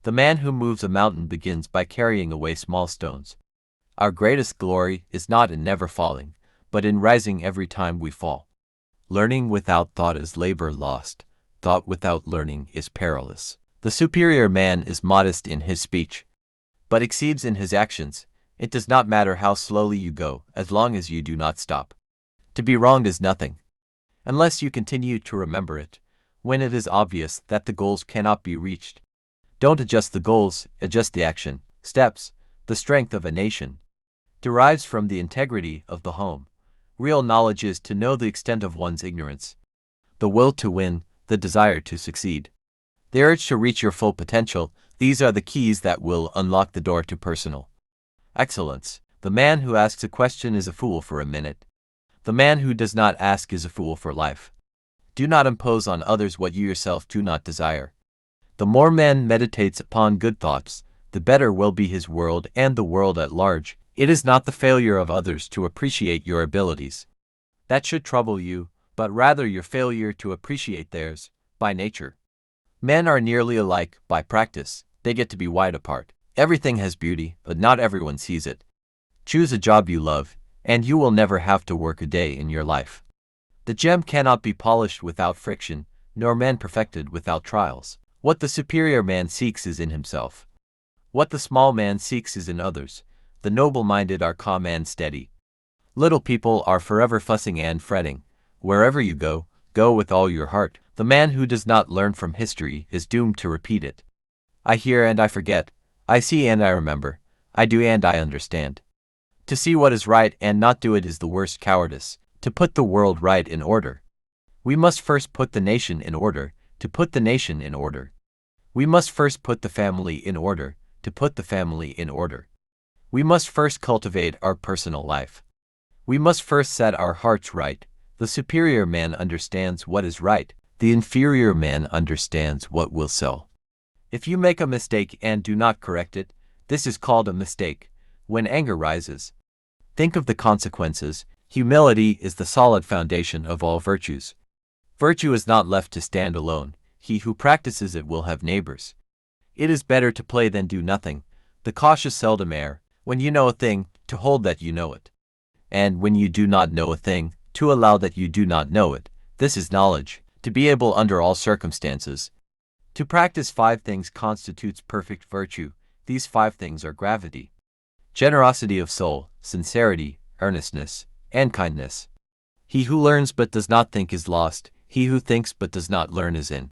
The man who moves a mountain begins by carrying away small stones. Our greatest glory is not in never falling, but in rising every time we fall. Learning without thought is labor lost. Thought without learning is perilous. The superior man is modest in his speech, but exceeds in his actions. It does not matter how slowly you go, as long as you do not stop. To be wronged is nothing, unless you continue to remember it, when it is obvious that the goals cannot be reached. Don't adjust the goals, adjust the action. Steps. The strength of a nation derives from the integrity of the home. Real knowledge is to know the extent of one's ignorance. The will to win, the desire to succeed, the urge to reach your full potential, these are the keys that will unlock the door to personal excellence. The man who asks a question is a fool for a minute. The man who does not ask is a fool for life. Do not impose on others what you yourself do not desire. The more man meditates upon good thoughts, the better will be his world and the world at large. It is not the failure of others to appreciate your abilities that should trouble you, but rather your failure to appreciate theirs, by nature. Men are nearly alike by practice. They get to be wide apart. Everything has beauty, but not everyone sees it. Choose a job you love, and you will never have to work a day in your life. The gem cannot be polished without friction, nor man perfected without trials. What the superior man seeks is in himself. What the small man seeks is in others. The noble-minded are calm and steady. Little people are forever fussing and fretting. Wherever you go, go with all your heart. The man who does not learn from history is doomed to repeat it. I hear and I forget. I see and I remember. I do and I understand. To see what is right and not do it is the worst cowardice. To put the world right in order. We must first put the nation in order, to put the nation in order. We must first put the family in order, to put the family in order. We must first cultivate our personal life. We must first set our hearts right. The superior man understands what is right. The inferior man understands what will sell. If you make a mistake and do not correct it, this is called a mistake. When anger rises, think of the consequences. Humility is the solid foundation of all virtues. Virtue is not left to stand alone. He who practices it will have neighbors. It is better to play than do nothing. The cautious seldom err. When you know a thing, to hold that you know it. And when you do not know a thing, to allow that you do not know it. This is knowledge. To be able under all circumstances. To practice 5 things constitutes perfect virtue. These 5 things are gravity, generosity of soul, sincerity, earnestness, and kindness. He who learns but does not think is lost. He who thinks but does not learn is in